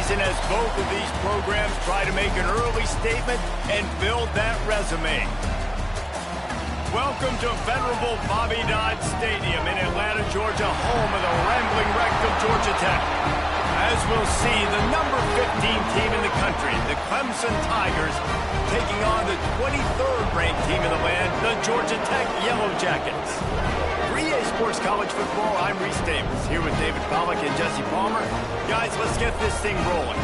season as both of these programs try to make an early statement and build that resume. Welcome to venerable Bobby Dodd Stadium in Atlanta, Georgia, home of the Rambling Wreck of Georgia Tech. As we'll see, the number 15 team in the country, the Clemson Tigers, taking on the 23rd ranked team in the land, the Georgia Tech Yellow Jackets. For EA Sports College Football, I'm Reese Davis, here with David Pollack and Jesse Palmer. Guys, let's get this thing rolling.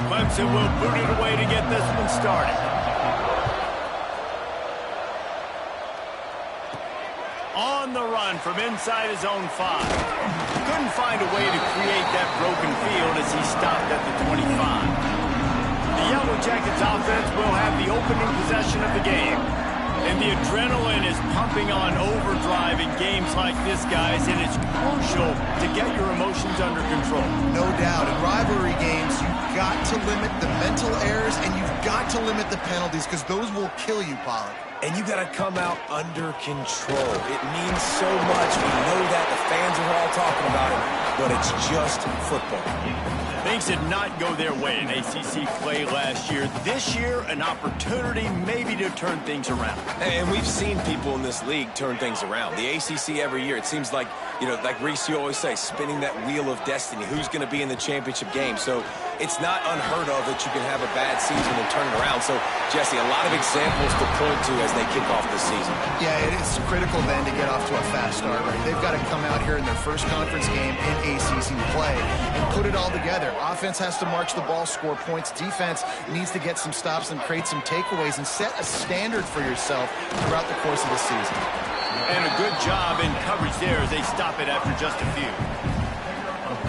Clemson will boot it away to get this one started. On the run from inside his own 5. Couldn't find a way to create that broken field as he stopped at the 25. The Yellow Jackets offense will have the opening possession of the game. And the adrenaline is pumping on overdrive in games like this, guys, and it's crucial to get your emotions under control. No doubt. In rivalry games, you've got to limit the mental errors, and you've got to limit the penalties, because those will kill you, Pollard. And you got to come out under control. It means so much. We know that. The fans are all talking about it, but it's just football. Things did not go their way in ACC play last year. This year, an opportunity maybe to turn things around. And we've seen people in this league turn things around. The ACC every year, it seems like, like Reese, you always say, spinning that wheel of destiny. Who's going to be in the championship game? So it's not unheard of that you can have a bad season and turn it around. So, Jesse, a lot of examples to point to as they kick off the season. Yeah, it is critical then to get off to a fast start, right? They've got to come out here in their first conference game in ACC play and put it all together. Offense has to march the ball, score points. Defense needs to get some stops and create some takeaways and set a standard for yourself throughout the course of the season. And a good job in coverage there as they stop it after just a few.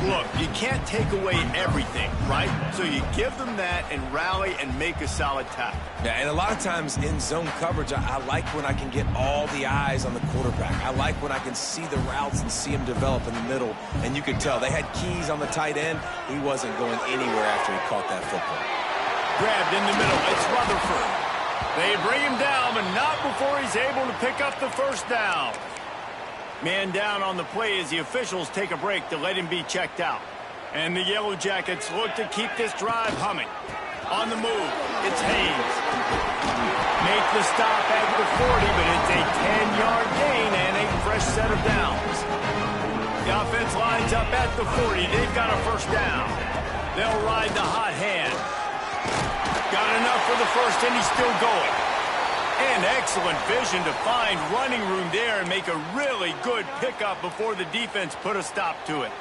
Look, you can't take away everything, right? So you give them that and rally and make a solid tackle. Yeah, and a lot of times in zone coverage, I like when I can get all the eyes on the quarterback. I like when I can see the routes and see him develop in the middle. And you could tell they had keys on the tight end. He wasn't going anywhere after he caught that football. Grabbed in the middle. It's Rutherford. They bring him down, but not before he's able to pick up the first down. Man down on the play as the officials take a break to let him be checked out. And the Yellow Jackets look to keep this drive humming. On the move, it's Haynes. Make the stop at the 40, but it's a 10-yard gain and a fresh set of downs. The offense lines up at the 40. They've got a first down. They'll ride the hot hand. Got enough for the first, and he's still going. And excellent vision to find running room there and make a really good pickup before the defense put a stop to it.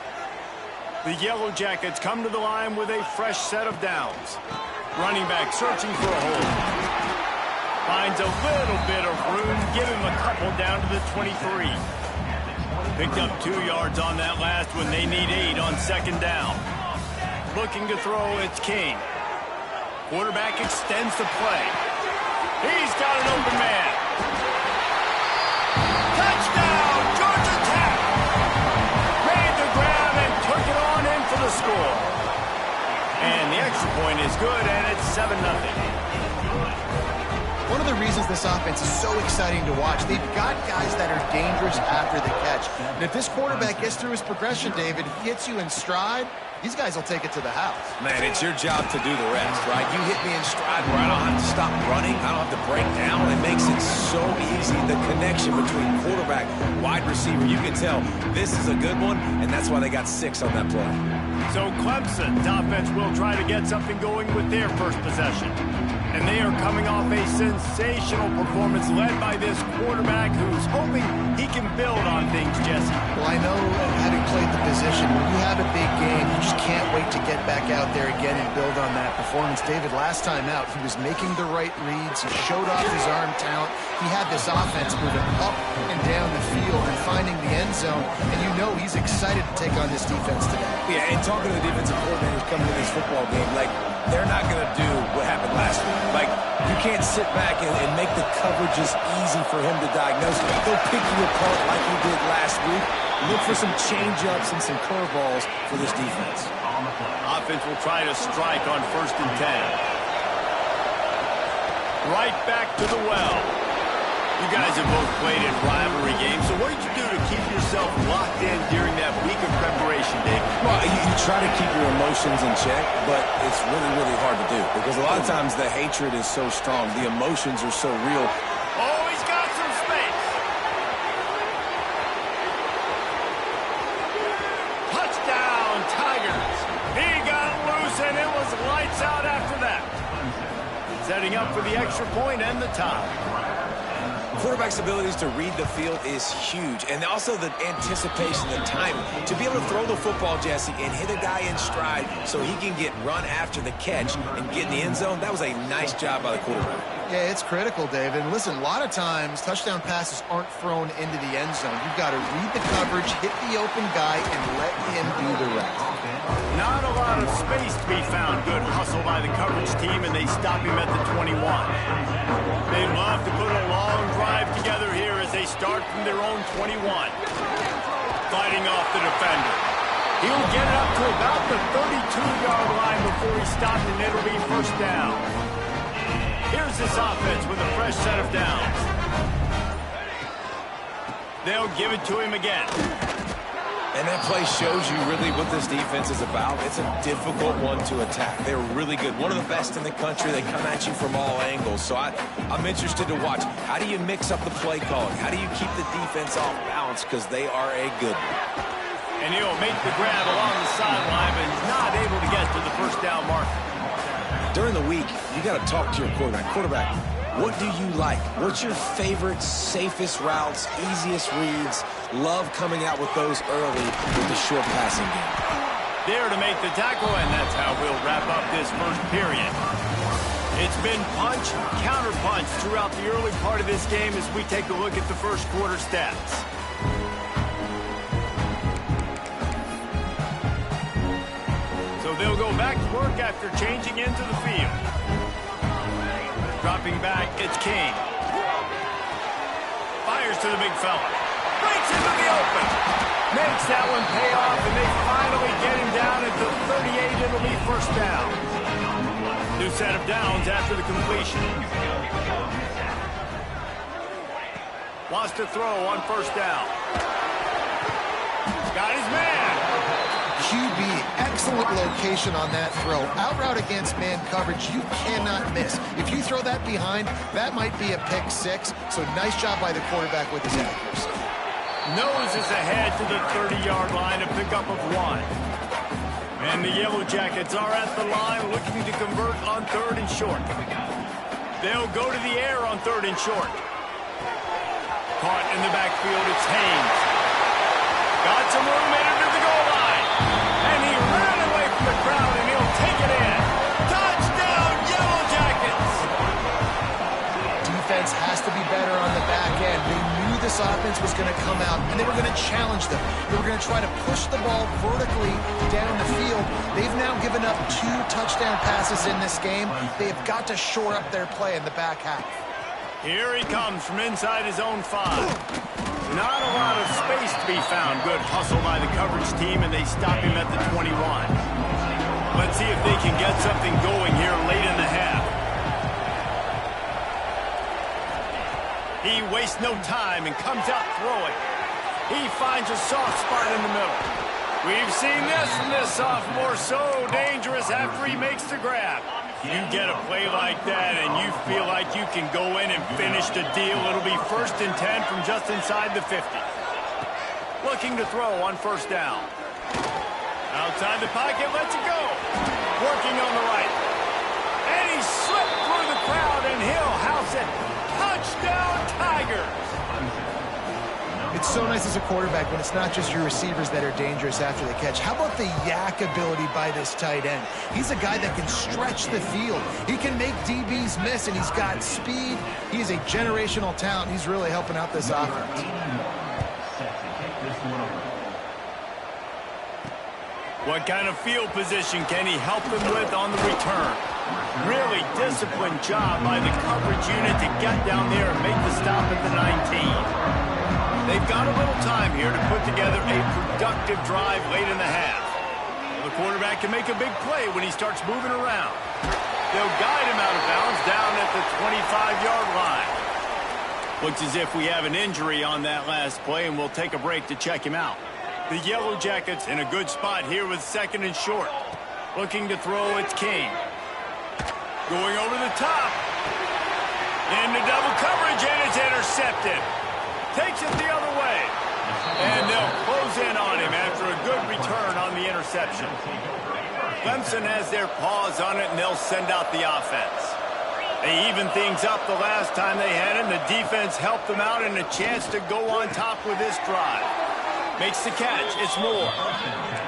The Yellow Jackets come to the line with a fresh set of downs. Running back searching for a hole. Finds a little bit of room, give him a couple down to the 23. Picked up 2 yards on that last one. They need 8 on second down. Looking to throw, it's King. Quarterback extends the play. He's got an open man. Touchdown, Georgia Tech! Made the grab and took it on in for the score. And the extra point is good, and it's 7-0. One of the reasons this offense is so exciting to watch, they've got guys that are dangerous after the catch. And if this quarterback gets through his progression, David, he hits you in stride, these guys will take it to the house. Man, it's your job to do the rest, right? You hit me in stride where I don't have to stop running. I don't have to break down. It makes it so easy. The connection between quarterback, wide receiver, you can tell this is a good one, and that's why they got 6 on that play. So Clemson's offense will try to get something going with their first possession. And they are coming off a sensational performance led by this quarterback who's hoping he can build on things, Jesse. Well, I know having played the position, when you have a big game, you just can't wait to get back out there again and build on that performance. David, last time out, he was making the right reads. He showed off his arm talent. He had this offense moving up and down the field and finding the end zone. And you know he's excited to take on this defense today. Yeah, and talking to the defensive coordinators coming to this football game, like, they're not going to do what happened last week. Like, you can't sit back and make the coverages easy for him to diagnose. They'll pick you apart like he did last week. Look for some change-ups and some curveballs for this defense. Offense will try to strike on 1st and 10. Right back to the well. You guys have both played in rivalry games, so what did you do to keep yourself locked in during that week of preparation, Dave? Well, you try to keep your emotions in check, but it's really, really hard to do because a lot of times the hatred is so strong. The emotions are so real. Oh, he's got some space. Touchdown, Tigers. He got loose, and it was lights out after that. Setting up for the extra point and the tie. Quarterback's abilities to read the field is huge, and also the anticipation, the timing. To be able to throw the football, Jesse, and hit a guy in stride so he can get run after the catch and get in the end zone, that was a nice job by the quarterback. Yeah, it's critical, Dave. And listen, a lot of times touchdown passes aren't thrown into the end zone. You've got to read the coverage, hit the open guy, and let him do the rest. Not a lot of space to be found. Good hustle by the coverage team, and they stop him at the 21. They love to put a long drive together here as they start from their own 21. Fighting off the defender. He'll get it up to about the 32-yard line before he's stopped, and it'll be 1st down. Here's this offense with a fresh set of downs. They'll give it to him again. And that play shows you really what this defense is about. It's a difficult one to attack. They're really good. One of the best in the country. They come at you from all angles. So I'm interested to watch. How do you mix up the play calling? How do you keep the defense off balance? Because they are a good one. And he'll make the grab along the sideline, but he's not able to get to the 1st down marker. During the week, you got to talk to your quarterback. Quarterback, what do you like? What's your favorite, safest routes, easiest reads? Love coming out with those early with the short passing game. There to make the tackle, and that's how we'll wrap up this 1st period. It's been punch, counter-punch throughout the early part of this game as we take a look at the 1st quarter stats. So they'll go back to work after changing into the field. Dropping back, it's King. Fires to the big fella. Breaks into the open. Makes that one pay off, and they finally get him down at the 38. It'll be 1st down. New set of downs after the completion. Wants to throw on 1st down. Got his man. QB, excellent location on that throw. Out route against man coverage, you cannot miss. If you throw that behind, that might be a pick 6. So nice job by the quarterback with his accuracy. Noses ahead to the 30-yard line, a pickup of 1. And the Yellow Jackets are at the line looking to convert on 3rd and short. They'll go to the air on 3rd and short. Caught in the backfield, it's Haynes. Got some room in under the goal line. And he ran away from the crowd, and he'll take it in. Touchdown, Yellow Jackets! Defense has to be better on the back end. They knew this offense was going to come out, and they were going to challenge them. They were going to try to push the ball vertically down the field. They've now given up 2 touchdown passes in this game. They've got to shore up their play in the back half. Here he comes from inside his own 5. Not a lot of space to be found. Good hustle by the coverage team, and they stop him at the 21. Let's see if they can get something going here late in the half. He wastes no time and comes out throwing. He finds a soft spot in the middle. We've seen this from this sophomore, so dangerous after he makes the grab. You get a play like that and you feel like you can go in and finish the deal. It'll be 1st and 10 from just inside the 50. Looking to throw on 1st down. Outside the pocket, lets it go. Working on the right. And he slipped through the crowd and he'll house it. Touchdown, Tigers! It's so nice as a quarterback when it's not just your receivers that are dangerous after the catch. How about the yak ability by this tight end? He's a guy that can stretch the field. He can make DBs miss, and he's got speed. He's a generational talent. He's really helping out this offense. What kind of field position can he help them with on the return? Really disciplined job by the coverage unit to get down there and make the stop at the 19. They've got a little time here to put together a productive drive late in the half. The quarterback can make a big play when he starts moving around. They'll guide him out of bounds down at the 25-yard line. Looks as if we have an injury on that last play, and we'll take a break to check him out. The Yellow Jackets in a good spot here with 2nd and short. Looking to throw, it's King. Going over the top. Into double coverage, and it's intercepted. Takes it the other way. And they'll close in on him after a good return on the interception. Clemson has their paws on it, and they'll send out the offense. They evened things up the last time they had it, and the defense helped them out, and a chance to go on top with this drive. Makes the catch. It's Moore.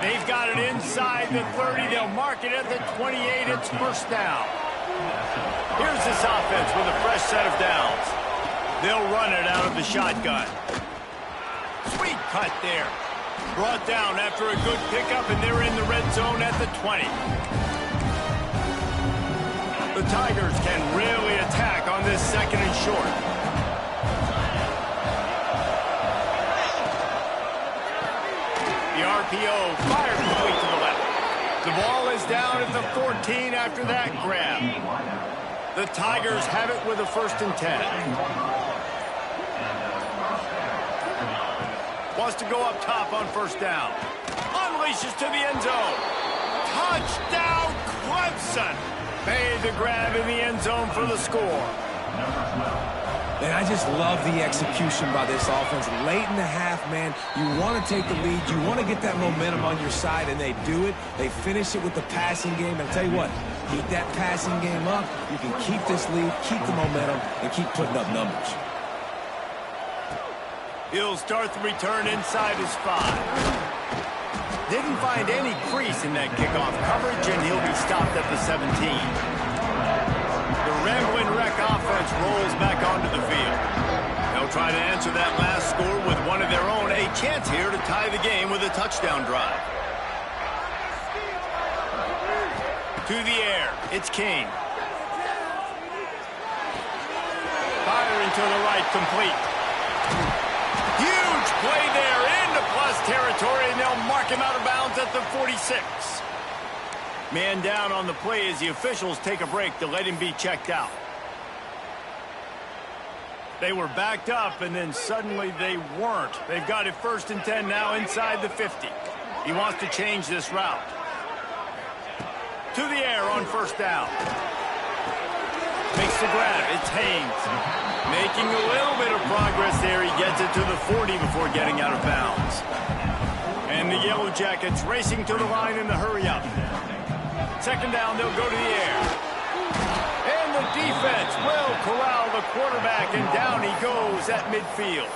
They've got it inside the 30. They'll mark it at the 28. It's first down. Here's this offense with a fresh set of downs. They'll run it out of the shotgun. Sweet cut there. Brought down after a good pickup, and they're in the red zone at the 20. The Tigers can really attack on this 2nd and short. The RPO fired complete to the left. The ball is down at the 14 after that grab. The Tigers have it with a 1st and 10. Wants to go up top on 1st down. Unleashes to the end zone. Touchdown, Clemson. Made the grab in the end zone for the score. And I just love the execution by this offense. Late in the half, man, you want to take the lead. You want to get that momentum on your side, and they do it. They finish it with the passing game. And I'll tell you what, keep that passing game up. You can keep this lead, keep the momentum, and keep putting up numbers. He'll start the return inside his 5. Didn't find any crease in that kickoff coverage, and he'll be stopped at the 17. The Ramblin' Wreck offense rolls back onto the field. They'll try to answer that last score with one of their own. A chance here to tie the game with a touchdown drive. To the air, it's King. Firing to the right, complete. Huge play there into plus territory, and they'll mark him out of bounds at the 46. Man down on the play as the officials take a break to let him be checked out. They were backed up, and then suddenly they weren't. They've got it 1st and 10 now inside the 50. He wants to change this route. To the air on 1st down. Makes the grab. It's Haynes. Making a little bit of progress there. He gets it to the 40 before getting out of bounds. And the Yellow Jackets racing to the line in the hurry-up. 2nd down, they'll go to the air. And the defense will corral the quarterback, and down he goes at midfield.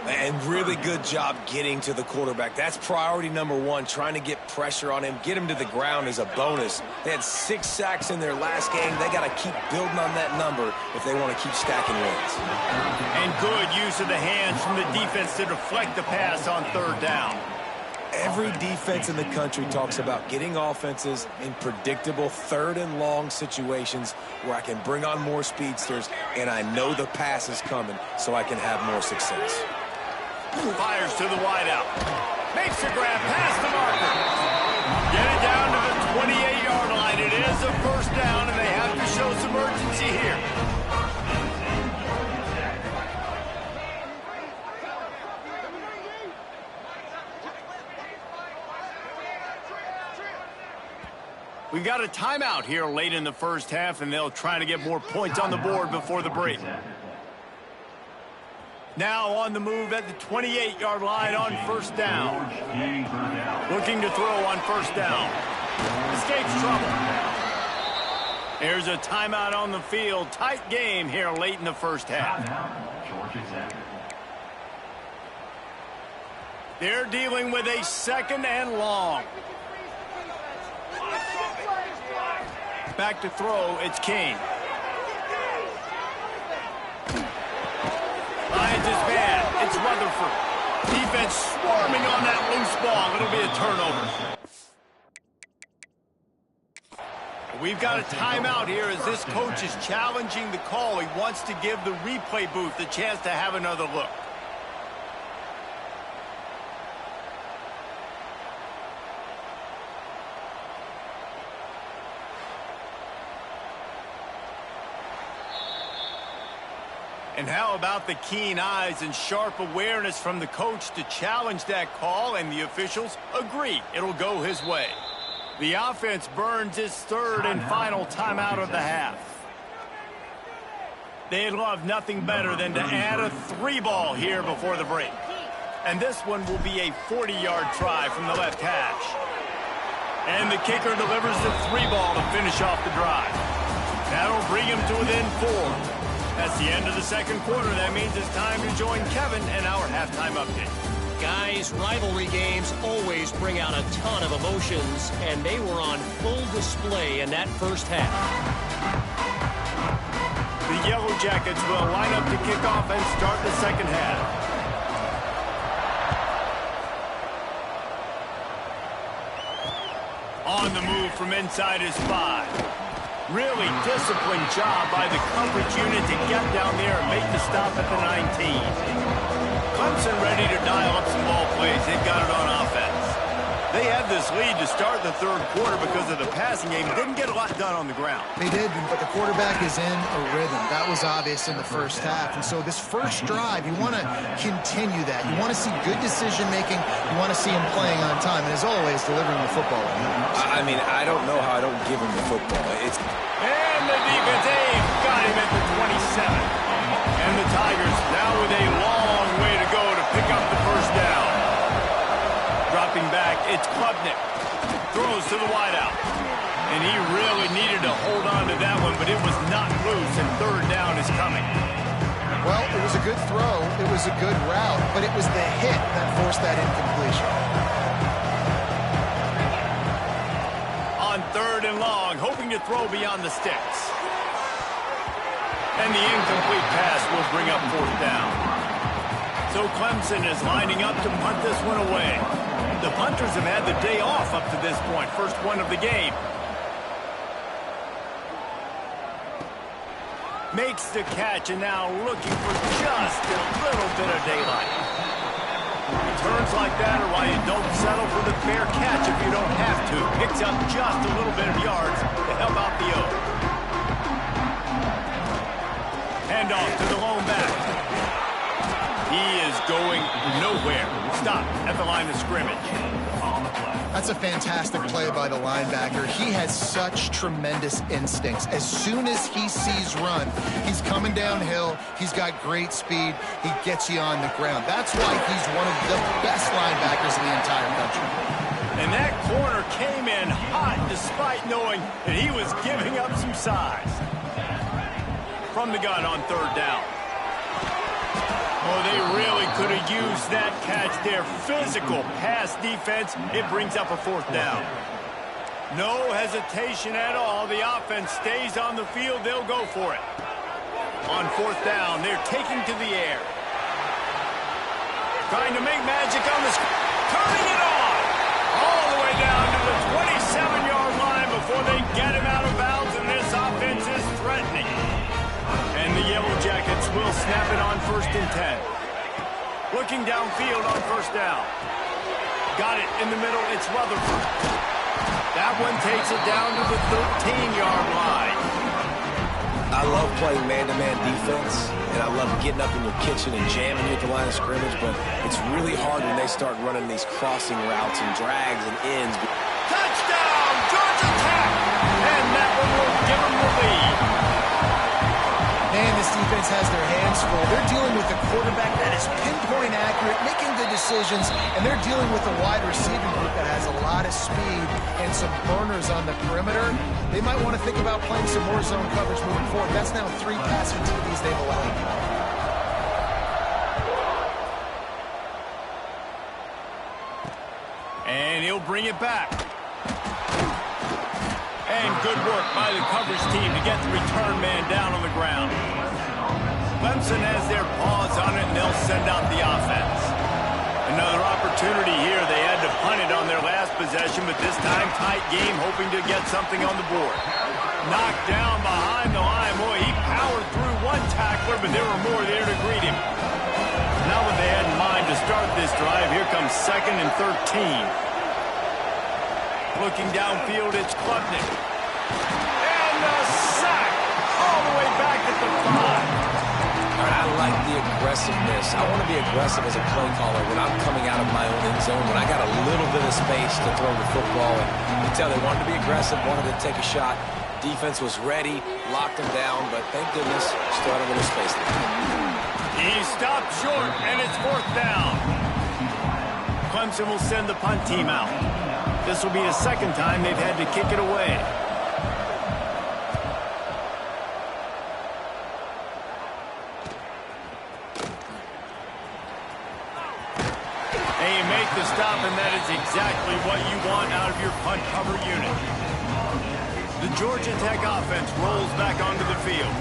And really good job getting to the quarterback. That's priority number 1, trying to get pressure on him. Get him to the ground is a bonus. They had 6 sacks in their last game. They got to keep building on that number if they want to keep stacking wins. And good use of the hands from the defense to deflect the pass on 3rd down. Every defense in the country talks about getting offenses in predictable 3rd and long situations where I can bring on more speedsters and I know the pass is coming so I can have more success. Fires to the wideout. Makes a grab past the marker. Get it down to the 28-yard line. It is a 1st down, and they have to show some urgency here. We've got a timeout here late in the 1st half, and they'll try to get more points on the board before the break. Now on the move at the 28-yard line on 1st down. Looking to throw on 1st down. Escapes trouble. There's a timeout on the field. Tight game here late in the 1st half. They're dealing with a 2nd and long. Back to throw, it's King. Finds his man, it's Rutherford. Defense swarming on that loose ball. It'll be a turnover. We've got a timeout here as this coach is challenging the call. He wants to give the replay booth a chance to have another look. And how about the keen eyes and sharp awareness from the coach to challenge that call, and the officials agree it'll go his way. The offense burns its third and final timeout of the half. They'd love nothing better than to add a 3-ball here before the break. And this one will be a 40-yard try from the left hash. And the kicker delivers the 3-ball to finish off the drive. That'll bring him to within 4. That's the end of the second quarter. That means it's time to join Kevin and our halftime update. Guys, rivalry games always bring out a ton of emotions, and they were on full display in that first half. The Yellow Jackets will line up to kick off and start the second half. On the move from inside his 5. Really disciplined job by the coverage unit to get down there and make the stop at the 19. Clemson ready to dial up some ball plays. They've got it on offense. They had this lead to start the third quarter because of the passing game. Didn't get a lot done on the ground. They did, but the quarterback is in a rhythm. That was obvious in the first half. And so this first drive, you want to continue that. You want to see good decision-making. You want to see him playing on time. And as always, delivering the football. I mean, I don't know how I don't give him the football. And the defense got him at the 27. And the Tigers now with a long way to go to pick up the first down. Dropping back, it's Klubnik. Throws to the wideout. And he really needed to hold on to that one, but it was not loose, and third down is coming. Well, it was a good throw. It was a good route, but it was the hit that forced that incompletion. On third and long, hoping to throw beyond the sticks. And the incomplete pass will bring up fourth down. So Clemson is lining up to punt this one away. The punters have had the day off up to this point. First one of the game. Makes the catch and now looking for just a little bit of daylight. Returns like that are why you don't settle for the fair catch if you don't have to. Picks up just a little bit of yards to help out the O. Handoff to the lone back. He is going nowhere. Stop at the line of scrimmage. On the play. That's a fantastic play by the linebacker. He has such tremendous instincts. As soon as he sees run, he's coming downhill. He's got great speed. He gets you on the ground. That's why he's one of the best linebackers in the entire country. And that corner came in hot despite knowing that he was giving up some size. From the gun on third down. Oh, they really could have used that catch there. Physical pass defense. It brings up a fourth down. No hesitation at all. The offense stays on the field. They'll go for it. On fourth down, they're taking to the air. Trying to make magic on the screen. Turning it on. All the way down to the 27-yard line before they get him out of bounds, and this offense is threatening. And the Yellow Jackets will snap it on 1st and 10. Looking downfield on first down. Got it in the middle. It's Rutherford. That one takes it down to the 13-yard line. I love playing man-to-man defense, and I love getting up in your kitchen and jamming you at the line of scrimmage, but it's really hard when they start running these crossing routes and drags and ends. Touchdown, Georgia Tech! And that one will give them the lead. Man, this defense has their hands full. They're dealing with a quarterback that is pinpoint accurate, making the decisions, and they're dealing with a wide receiving group that has a lot of speed and some burners on the perimeter. They might want to think about playing some more zone coverage moving forward. That's now 3 passing TDs they've allowed. And he'll bring it back. And good work by the coverage team to get the return man down on the ground. Clemson has their paws on it, and they'll send out the offense. Another opportunity here. They had to punt it on their last possession, but this time tight game, hoping to get something on the board. Knocked down behind the line. Boy, he powered through one tackler, but there were more there to greet him. Not what they had in mind to start this drive. Here comes 2nd and 13. Looking downfield, it's Klubnik. And the sack all the way back at the 5. All right, I like the aggressiveness. I want to be aggressive as a play caller when I'm coming out of my own end zone, when I got a little bit of space to throw the football. And you can tell they wanted to be aggressive, wanted to take a shot. Defense was ready, locked them down, but thank goodness, still had a little space there. He stopped short, and it's 4th down. Clemson will send the punt team out. This will be the 2nd time they've had to kick it away. And you make the stop, and that is exactly what you want out of your punt cover unit. The Georgia Tech offense rolls back onto the field.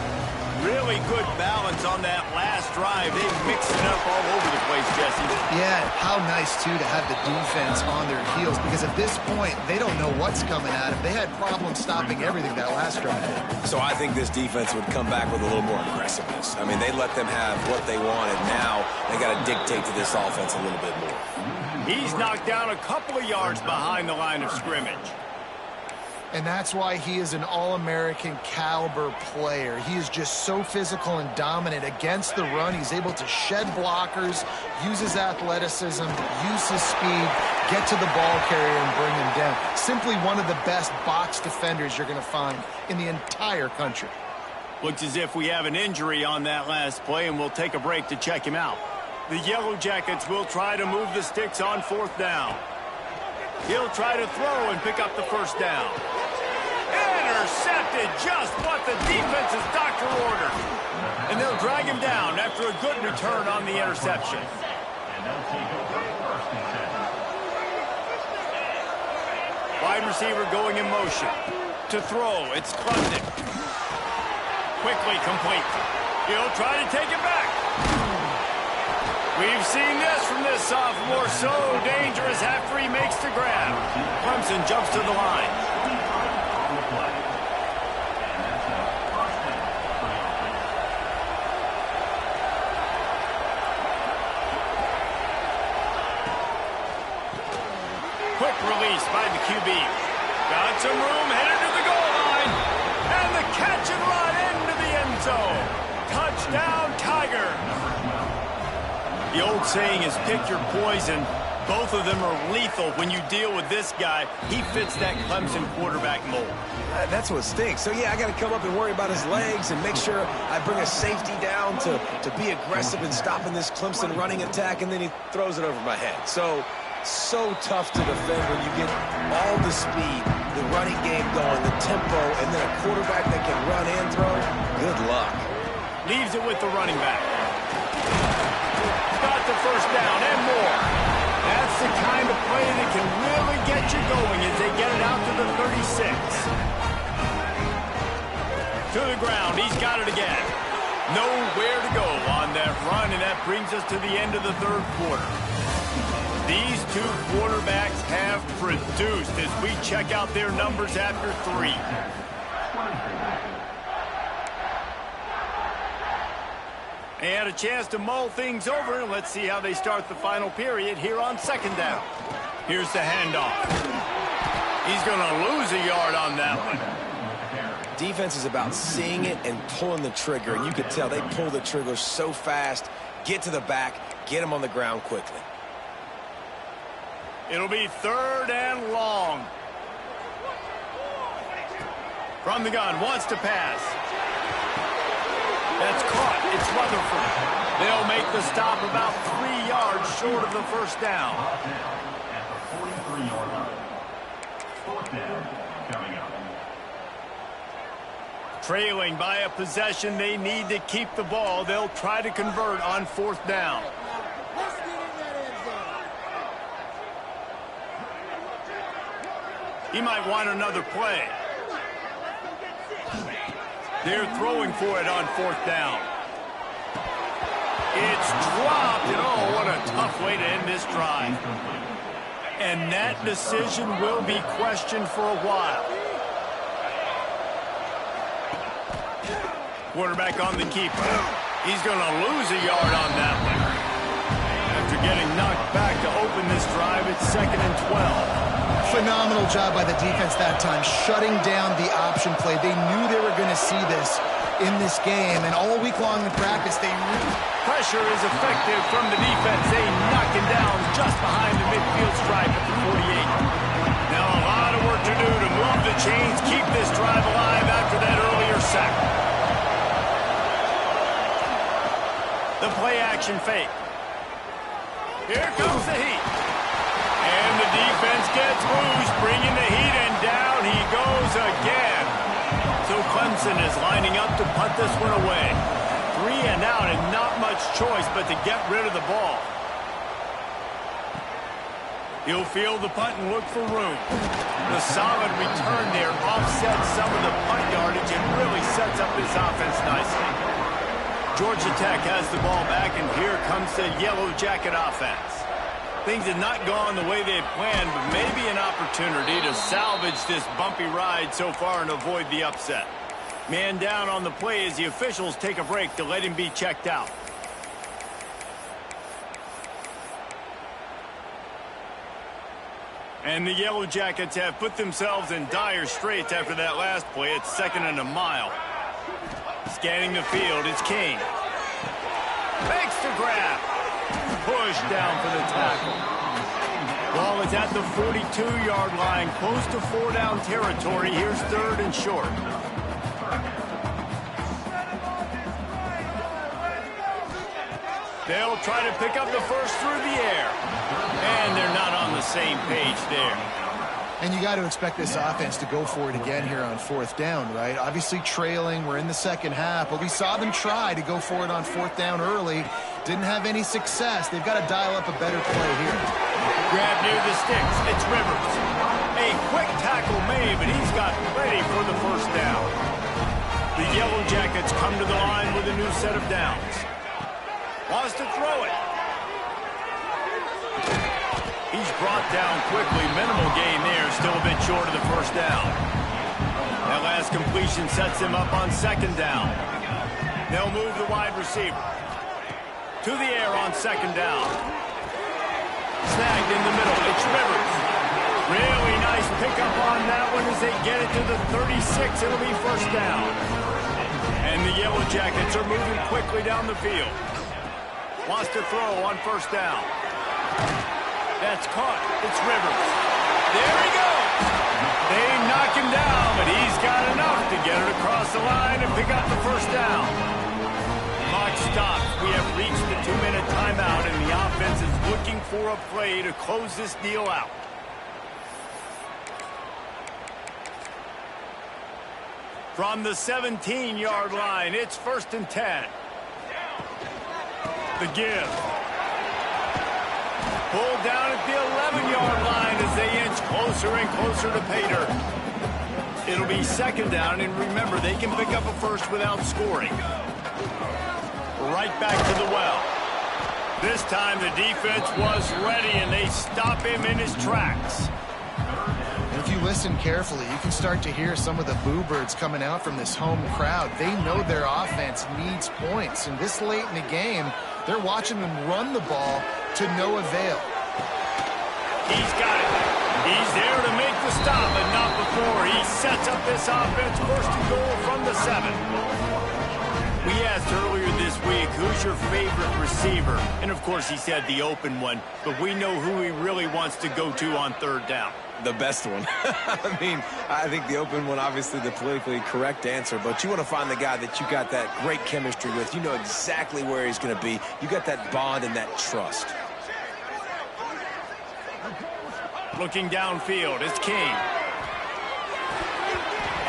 Really good balance on that last drive. They mixed it up all over the place, Jesse. Yeah, how nice, too, to have the defense on their heels, because at this point, they don't know what's coming at them. They had problems stopping everything that last drive. So I think this defense would come back with a little more aggressiveness. I mean, they let them have what they wanted. Now they got to dictate to this offense a little bit more. He's knocked down a couple of yards behind the line of scrimmage. And that's why he is an All-American caliber player. He is just so physical and dominant against the run. He's able to shed blockers, use his athleticism, use his speed, get to the ball carrier and bring him down. Simply one of the best box defenders you're going to find in the entire country. Looks as if we have an injury on that last play, and we'll take a break to check him out. The Yellow Jackets will try to move the sticks on 4th down. He'll try to throw and pick up the 1st down. Intercepted, just what the defense's doctor ordered. And they'll drag him down after a good return on the interception. Wide receiver going in motion. To throw, it's Klubnik. Quickly complete. He'll try to take it back. We've seen this from this sophomore. So dangerous after he makes the grab. Clemson jumps to the line. Quick release by the QB. Got some room, headed to the goal line. And the catch and run into the end zone. Touchdown, Tiger. The old saying is pick your poison. Both of them are lethal when you deal with this guy. He fits that Clemson quarterback mold. That's what stinks. So, yeah, I got to come up and worry about his legs and make sure I bring a safety down to be aggressive in stopping this Clemson running attack, and then he throws it over my head. So tough to defend when you get all the speed, the running game going, the tempo, and then a quarterback that can run and throw. Good luck. Leaves it with the running back. Got the 1st down and more. That's the kind of play that can really get you going as they get it out to the 36. To the ground, he's got it again. Nowhere to go on that run, and that brings us to the end of the 3rd quarter. These two quarterbacks have produced as we check out their numbers after 3. They had a chance to mull things over. Let's see how they start the final period here on 2nd down. Here's the handoff. He's going to lose a yard on that one. Defense is about seeing it and pulling the trigger. And you could tell they pull the trigger so fast, get to the back, get him on the ground quickly. It'll be 3rd and long. From the gun, wants to pass. That's caught. It's Rutherford. They'll make the stop about 3 yards short of the 1st down. At the 43-yard line. 4th down coming up. Trailing by a possession, they need to keep the ball. They'll try to convert on 4th down. He might want another play. They're throwing for it on 4th down. It's dropped, and oh, what a tough way to end this drive. And that decision will be questioned for a while. Quarterback on the keeper. He's going to lose a yard on that one. After getting knocked back to open this drive, it's 2nd and 12. Phenomenal job by the defense that time, shutting down the option play. They knew they were going to see this in this game, and all week long in practice, they knew. Pressure is effective from the defense. They knock him down just behind the midfield stripe at the 48. Now a lot of work to do to move the chains, keep this drive alive after that earlier sack. The play-action fake. Here comes the heat. And the defense gets loose, bringing the heat, and down he goes again. So Clemson is lining up to punt this one away. 3 and out, and not much choice but to get rid of the ball. He'll field the punt and look for room. The solid return there offsets some of the punt yardage and really sets up this offense nicely. Georgia Tech has the ball back, and here comes the Yellow Jacket offense. Things have not gone the way they had planned, but maybe an opportunity to salvage this bumpy ride so far and avoid the upset. Man down on the play as the officials take a break to let him be checked out. And the Yellow Jackets have put themselves in dire straits after that last play. It's 2nd and a mile. Scanning the field, it's King. Makes the grab. Push down for the tackle. Ball is at the 42-yard line, close to 4-down territory. Here's 3rd and short. They'll try to pick up the first through the air. And they're not on the same page there. And you got to expect this offense to go for it again here on 4th down, right? Obviously trailing, we're in the second half, but we saw them try to go for it on 4th down early. Didn't have any success. They've got to dial up a better play here. Grab near the sticks. It's Rivers. A quick tackle made, but he's got ready for the first down. The Yellow Jackets come to the line with a new set of downs. Wants to throw it. He's brought down quickly. Minimal gain there. Still a bit short of the first down. That last completion sets him up on 2nd down. They'll move the wide receiver. To the air on 2nd down. Snagged in the middle. It's Rivers. Really nice pickup on that one as they get it to the 36. It'll be first down. And the Yellow Jackets are moving quickly down the field. Wants to throw on first down. That's caught. It's Rivers. There he goes. They knock him down, but he's got enough to get it across the line and pick up the first down. Clock stops. We have reached the 2-minute timeout, and the offense is looking for a play to close this deal out. From the 17-yard line, it's 1st and 10. The give. Pulled down at the 11-yard line as they inch closer and closer to Pater. It'll be 2nd down, and remember, they can pick up a first without scoring. Right back to the well. This time the defense was ready, and they stop him in his tracks. If you listen carefully, you can start to hear some of the boo birds coming out from this home crowd. They know their offense needs points, and this late in the game, they're watching them run the ball to no avail. He's got it. He's there to make the stop, but not before. He sets up this offense 1st and goal from the 7. We asked earlier this week, who's your favorite receiver? And of course he said the open one, but we know who he really wants to go to on 3rd down. The best one. I mean, I think the open one, obviously the politically correct answer, but you want to find the guy that you got that great chemistry with. You know exactly where he's going to be. You got that bond and that trust. Looking downfield, it's King.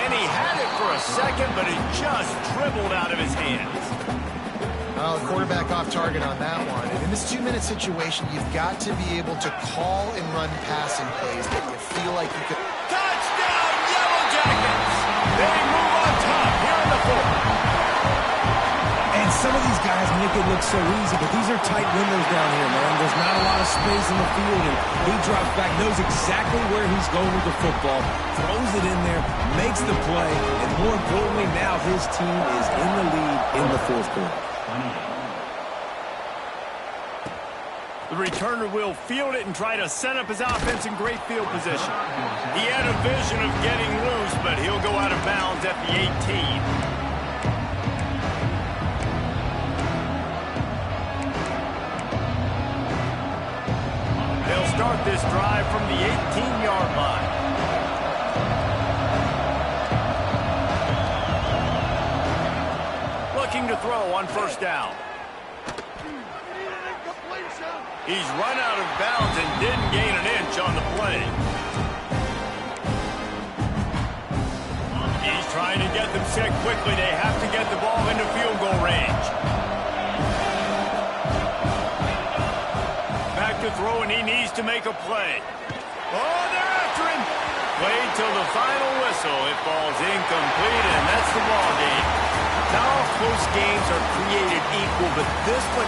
And he had it for a second, but it just dribbled out of his hands. Well, the quarterback off target on that one. And in this 2-minute situation, you've got to be able to call and run passing plays that you feel like you could. Touchdown, Yellow Jackets! They move on top here in the 4th. And some of these guys make it look so easy, but these are tight windows down here, man. There's not a lot of space in the field, and he drops back, knows exactly where he's going with the football, throws it in there, makes the play, and more importantly, now his team is in the lead in the fourth quarter. The returner will field it and try to set up his offense in great field position. He had a vision of getting loose, but he'll go out of bounds at the 18. They'll start this drive from the 18-yard line. Looking to throw on first down. He's run out of bounds and didn't gain an inch on the play. He's trying to get them set quickly. They have to get the ball into field goal range. Back to throw, and he needs to make a play. Oh, they're after him. Played till the final whistle. It falls incomplete, and that's the ball game. Not all close games are created equal, but this one